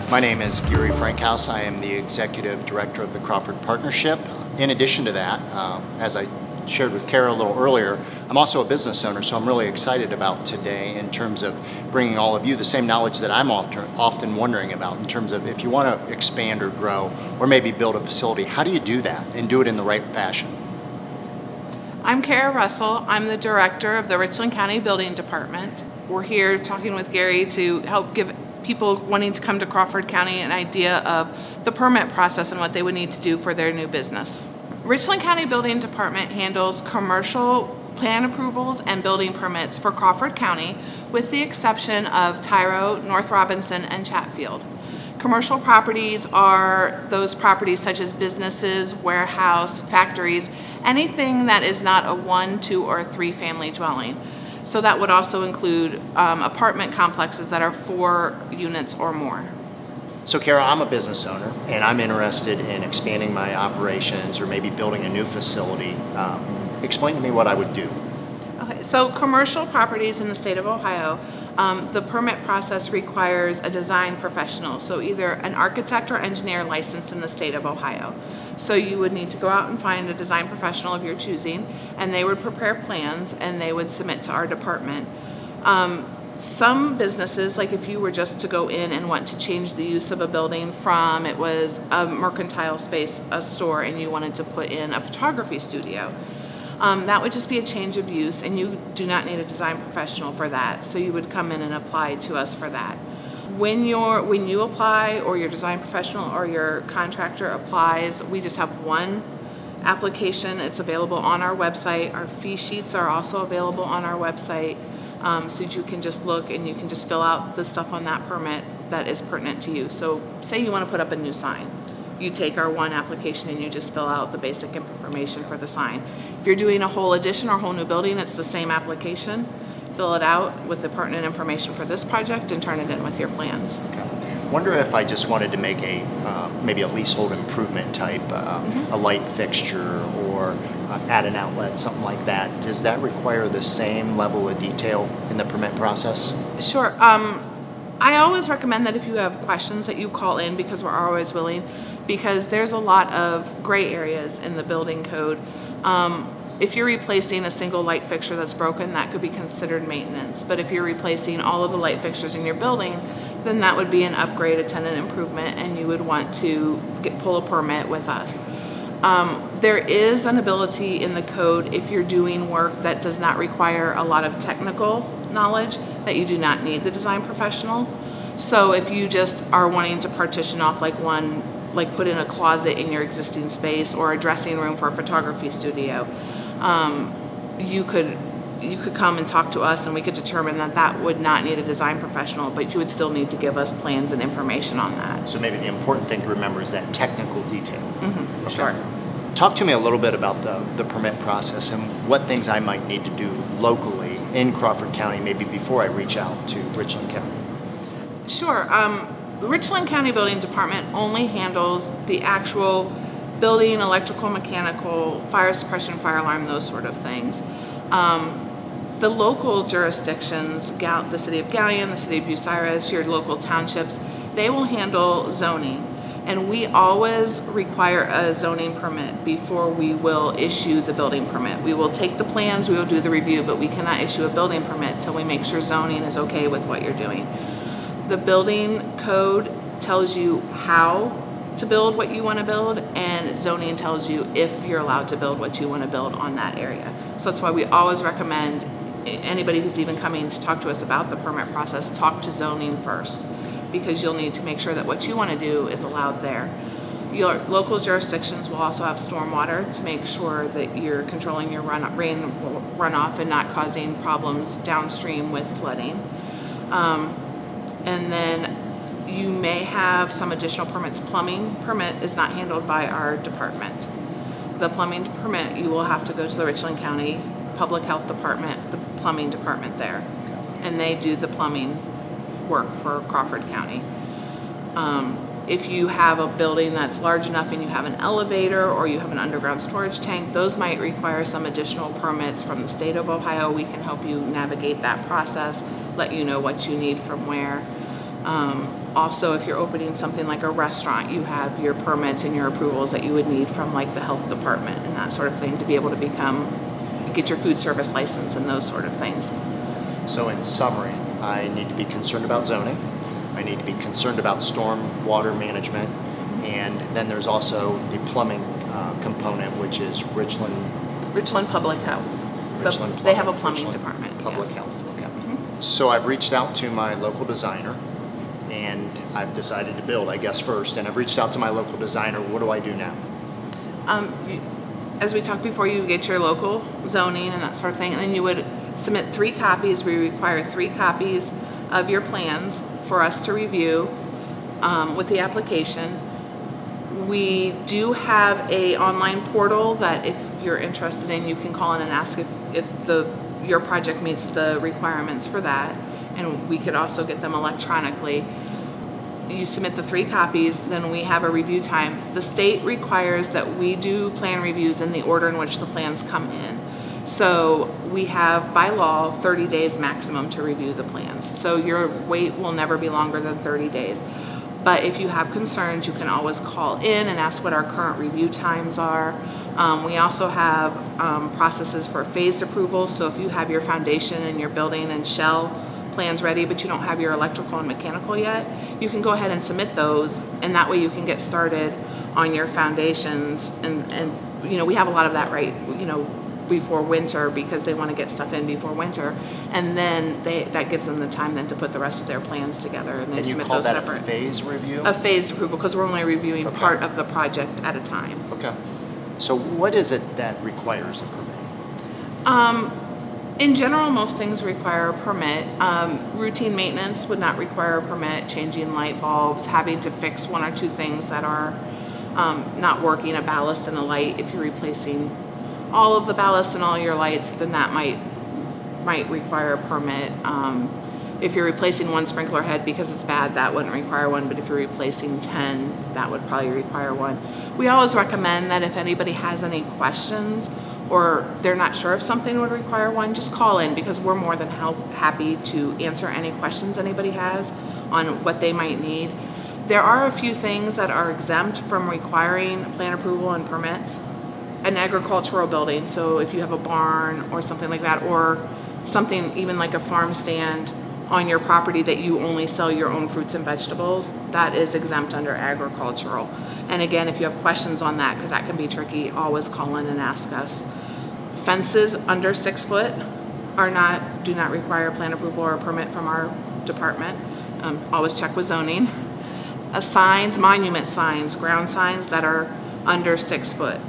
My name is Gary Frankhouse. I am the Executive Director of the Crawford Partnership. In addition to that, as I shared with Kara a little earlier, I'm also a business owner, so I'm really excited about today in terms of bringing all of you the same knowledge that I'm often wondering about in terms of if you want to expand or grow or maybe build a facility, how do you do that and do it in the right fashion? I'm Kara Russell. I'm the Director of the Richland County Building Department. We're here talking with Gary to help give people wanting to come to Crawford County an idea of the permit process and what they would need to do for their new business. Richland County Building Department handles commercial plan approvals and building permits for Crawford County, with the exception of Tyro, North Robinson, and Chatfield. Commercial properties are those properties such as businesses, warehouse, factories, anything that is not a 1, 2, or 3 family dwelling. So that would also include apartment complexes that are 4 units or more. So Kara, I'm a business owner and I'm interested in expanding my operations or maybe building a new facility. Explain to me what I would do. Okay, so commercial properties in the state of Ohio, the permit process requires a design professional, so either an architect or engineer licensed in the state of Ohio. So you would need to go out and find a design professional of your choosing, and they would prepare plans and they would submit to our department. Some businesses, like if you were just to go in and want to change the use of a building from it was a mercantile space, a store, and you wanted to put in a photography studio, that would just be a change of use, and you do not need a design professional for that. So you would come in and apply to us for that. When you apply, or your design professional or your contractor applies, we just have one application. It's available on our website. Our fee sheets are also available on our website, so that you can just look and you can just fill out the stuff on that permit that is pertinent to you. So say you want to put up a new sign. You take our one application and you just fill out the basic information for the sign. If you're doing a whole addition or a whole new building, it's the same application. Fill it out with the pertinent information for this project and turn it in with your plans. Okay. Wonder if I just wanted to make a maybe a leasehold improvement type, a light fixture or add an outlet, something like that. Does that require the same level of detail in the permit process? Sure. I always recommend that if you have questions that you call in, because we're always willing, because there's a lot of gray areas in the building code. If you're replacing a single light fixture that's broken, that could be considered maintenance. But if you're replacing all of the light fixtures in your building, then that would be an upgrade, a tenant improvement, and you would want to pull a permit with us. There is an ability in the code, if you're doing work that does not require a lot of technical knowledge, that you do not need the design professional. So if you just are wanting to partition off like put in a closet in your existing space or a dressing room for a photography studio, you could come and talk to us and we could determine that would not need a design professional, but you would still need to give us plans and information on that. So maybe the important thing to remember is that technical detail. Mm-hmm. Okay. Sure. Talk to me a little bit about the permit process and what things I might need to do locally in Crawford County, maybe before I reach out to Richland County. Sure. The Richland County Building Department only handles the actual building, electrical, mechanical, fire suppression, fire alarm, those sort of things. The local jurisdictions, the city of Galleon, the city of Bucyrus, your local townships, they will handle zoning. And we always require a zoning permit before we will issue the building permit. We will take the plans, we will do the review, but we cannot issue a building permit until we make sure zoning is okay with what you're doing. The building code tells you how to build what you want to build, and zoning tells you if you're allowed to build what you want to build on that area. So that's why we always recommend anybody who's even coming to talk to us about the permit process, talk to zoning first, because you'll need to make sure that what you want to do is allowed there. Your local jurisdictions will also have stormwater to make sure that you're controlling your rain runoff and not causing problems downstream with flooding. And then you may have some additional permits. Plumbing permit is not handled by our department. The plumbing permit, you will have to go to the Richland County Public Health Department, the plumbing department there, and they do the plumbing work for Crawford County. If you have a building that's large enough and you have an elevator or you have an underground storage tank, those might require some additional permits from the state of Ohio. We can help you navigate that process, let you know what you need from where. Also, if you're opening something like a restaurant, you have your permits and your approvals that you would need from like the health department and that sort of thing to be able to get your food service license and those sort of things. So in summary, I need to be concerned about zoning. I need to be concerned about storm water management. And then there's also the plumbing component, which is Richland Public Health. They have a plumbing department. Public yes. Health, okay. So I've reached out to my local designer, and I've decided to build, I guess, first. And I've reached out to my local designer. What do I do now? As we talked before, you get your local zoning and that sort of thing, and then you would submit 3 copies. We require 3 copies of your plans for us to review with the application. We do have a online portal that if you're interested in, you can call in and ask if your project meets the requirements for that, and we could also get them electronically. You submit the 3 copies, then we have a review time. The state requires that we do plan reviews in the order in which the plans come in. So we have, by law, 30 days maximum to review the plans. So your wait will never be longer than 30 days. But if you have concerns, you can always call in and ask what our current review times are. We also have processes for phased approval. So if you have your foundation and your building and shell plans ready, but you don't have your electrical and mechanical yet, you can go ahead and submit those, and that way you can get started on your foundations. And you know, we have a lot of that before winter, because they want to get stuff in before winter, and then that gives them the time then to put the rest of their plans together, and they submit those separate. And you call that a phase review? A phased approval, because we're only reviewing part of the project at a time. Okay. So what is it that requires a permit? In general, most things require a permit. Routine maintenance would not require a permit. Changing light bulbs, having to fix 1 or 2 things that are not working, a ballast and a light. If you're replacing all of the ballast and all your lights, then that might require a permit. If you're replacing 1 sprinkler head because it's bad, that wouldn't require one, but if you're replacing 10, that would probably require one. We always recommend that if anybody has any questions or they're not sure if something would require one, just call in, because we're more than happy to answer any questions anybody has on what they might need. There are a few things that are exempt from requiring plan approval and permits. An agricultural building, so if you have a barn or something like that, or something even like a farm stand on your property that you only sell your own fruits and vegetables, that is exempt under agricultural. And again, if you have questions on that, because that can be tricky, always call in and ask us. Fences under 6 foot do not require plan approval or a permit from our department. Always check with zoning. Signs, monument signs, ground signs that are under 6 foot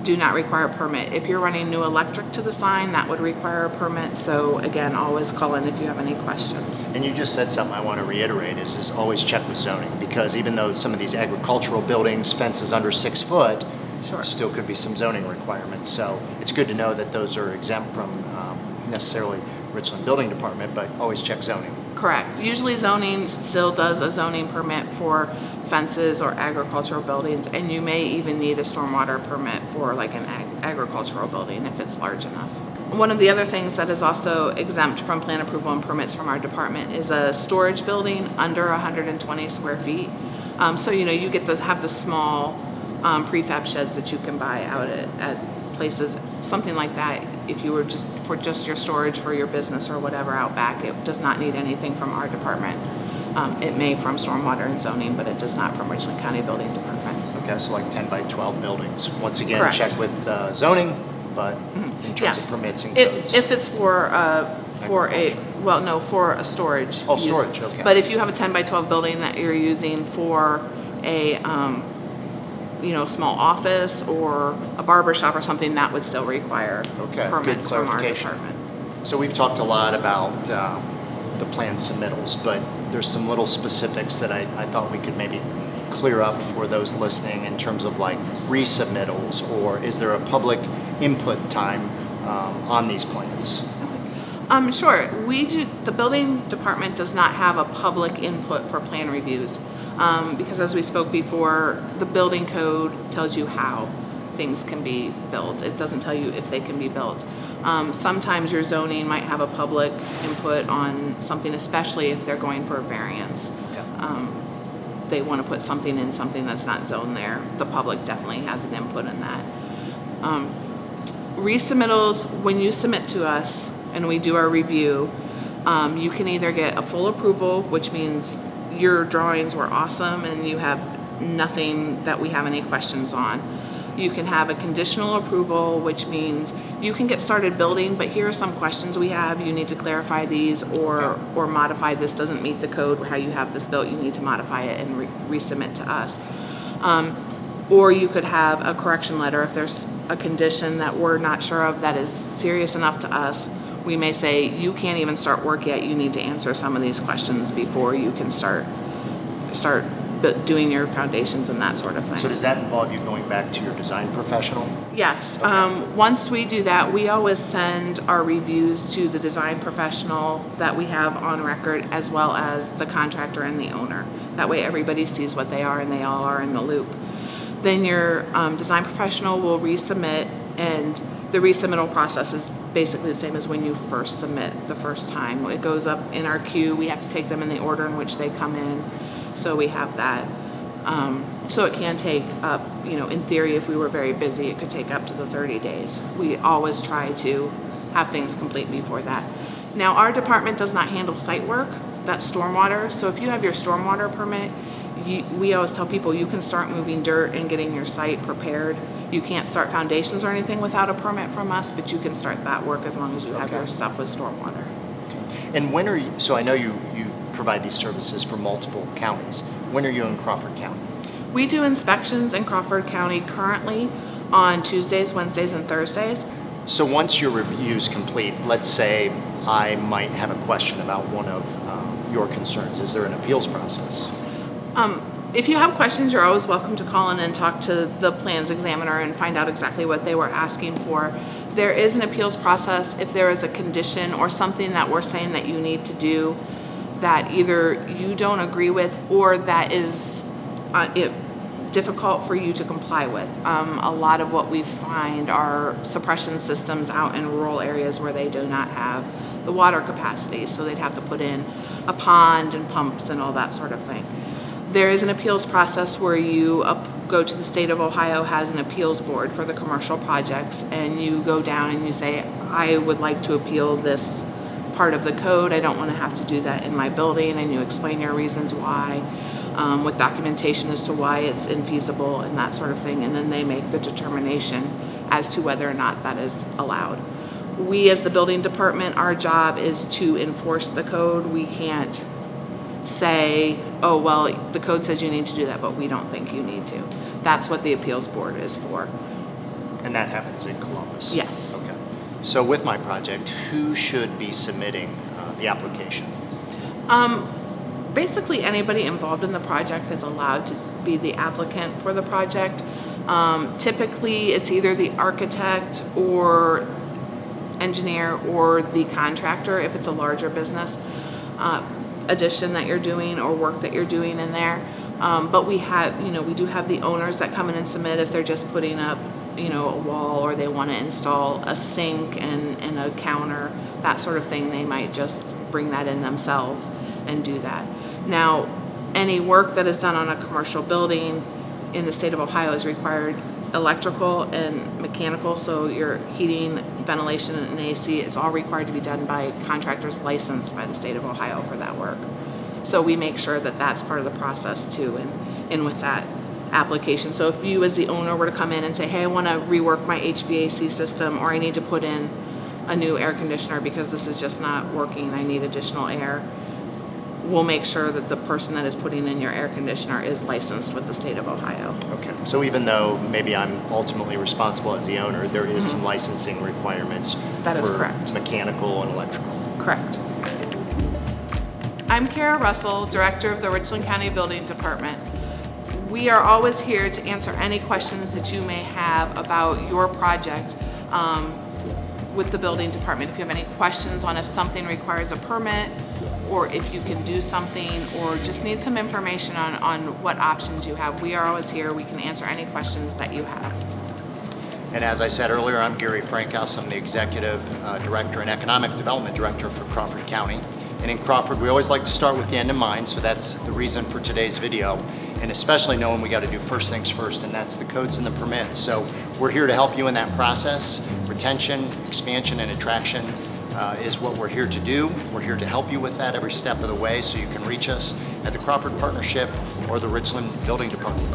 do not require a permit. If you're running new electric to the sign, that would require a permit. So again, always call in if you have any questions. And you just said something I want to reiterate is always check with zoning, because even though some of these agricultural buildings, fences under 6 foot, Sure. still could be some zoning requirements. So it's good to know that those are exempt from necessarily Richland Building Department, but always check zoning. Correct. Usually zoning still does a zoning permit for fences or agricultural buildings, and you may even need a stormwater permit for like an agricultural building if it's large enough. One of the other things that is also exempt from plan approval and permits from our department is a storage building under 120 square feet. So you get to have the small prefab sheds that you can buy out at places, something like that. If you were just your storage for your business or whatever out back, it does not need anything from our department. It may from stormwater and zoning, but it does not from Richland County Building Department. Okay, so like 10 by 12 buildings. Once again, Correct. check with zoning, but in terms of permits and codes. If it's for a storage. Oh, use. storage, okay. But if you have a 10 by 12 building that you're using for a small office or a barber shop or something, that would still require Okay, permits good from our clarification. department. So we've talked a lot about the plan submittals, but there's some little specifics that I thought we could maybe clear up for those listening in terms of like resubmittals, or is there a public input time on these plans? Sure. The building department does not have a public input for plan reviews because, as we spoke before, the building code tells you how things can be built. It doesn't tell you if they can be built. Sometimes your zoning might have a public input on something, especially if they're going for a variance. Yeah. they want to put something in something that's not zoned there, the public definitely has an input in that. Resubmittals, when you submit to us and we do our review, you can either get a full approval, which means your drawings were awesome and you have nothing that we have any questions on. You can have a conditional approval, which means you can get started building, but here are some questions we have. You need to clarify these or modify this doesn't meet the code how you have this built. You need to modify it and resubmit to us. Or you could have a correction letter if there's a condition that we're not sure of that is serious enough to us. We may say, you can't even start work yet. You need to answer some of these questions before you can start doing your foundations and that sort of thing. So does that involve you going back to your design professional? Yes. Okay. Once we do that, we always send our reviews to the design professional that we have on record, as well as the contractor and the owner. That way everybody sees what they are and they all are in the loop. Then your design professional will resubmit, and the resubmittal process is basically the same as when you first submit the first time. It goes up in our queue. We have to take them in the order in which they come in. So we have that. So it can take up, in theory, if we were very busy, it could take up to the 30 days. We always try to have things complete before that. Now, our department does not handle site work. That's stormwater. So if you have your stormwater permit, we always tell people you can start moving dirt and getting your site prepared. You can't start foundations or anything without a permit from us, but you can start that work as long as you have your stuff with stormwater. Okay. And when are you, so I know you provide these services for multiple counties. When are you in Crawford County? We do inspections in Crawford County currently on Tuesdays, Wednesdays, and Thursdays. So once your review is complete, let's say I might have a question about one of your concerns. Is there an appeals process? If you have questions, you're always welcome to call in and talk to the plans examiner and find out exactly what they were asking for. There is an appeals process if there is a condition or something that we're saying that you need to do that either you don't agree with or that is difficult for you to comply with. A lot of what we find are suppression systems out in rural areas where they do not have the water capacity, so they'd have to put in a pond and pumps and all that sort of thing. There is an appeals process where you go to the state of Ohio has an appeals board for the commercial projects, and you go down and you say, I would like to appeal this part of the code. I don't want to have to do that in my building, and you explain your reasons why, with documentation as to why it's infeasible and that sort of thing, and then they make the determination as to whether or not that is allowed. We as the building department, our job is to enforce the code. We can't say, oh, well, the code says you need to do that, but we don't think you need to. That's what the appeals board is for. And that happens in Columbus? Yes. Okay. So with my project, who should be submitting the application? Basically, anybody involved in the project is allowed to be the applicant for the project. Typically, it's either the architect or engineer or the contractor if it's a larger business addition that you're doing or work that you're doing in there. But we have, we do have the owners that come in and submit if they're just putting up, a wall or they want to install a sink and a counter, that sort of thing. They might just bring that in themselves and do that. Now, any work that is done on a commercial building in the state of Ohio is required electrical and mechanical, so your heating, ventilation, and AC is all required to be done by contractors licensed by the state of Ohio for that work. So we make sure that that's part of the process too, and with that application. So if you as the owner were to come in and say, hey, I want to rework my HVAC system, or I need to put in a new air conditioner because this is just not working, I need additional air, we'll make sure that the person that is putting in your air conditioner is licensed with the state of Ohio. Okay, so even though maybe I'm ultimately responsible as the owner, there is some licensing requirements That is for correct. mechanical and electrical. Correct. I'm Kara Russell, Director of the Richland County Building Department. We are always here to answer any questions that you may have about your project with the building department. If you have any questions on if something requires a permit, or if you can do something, or just need some information on what options you have, we are always here. We can answer any questions that you have. And as I said earlier, I'm Gary Frankhouse. I'm the Executive Director and Economic Development Director for Crawford County. And in Crawford, we always like to start with the end in mind, so that's the reason for today's video. And especially knowing we got to do first things first, and that's the codes and the permits. So we're here to help you in that process. Retention, expansion, and attraction is what we're here to do. We're here to help you with that every step of the way, so you can reach us at the Crawford Partnership or the Richland Building Department.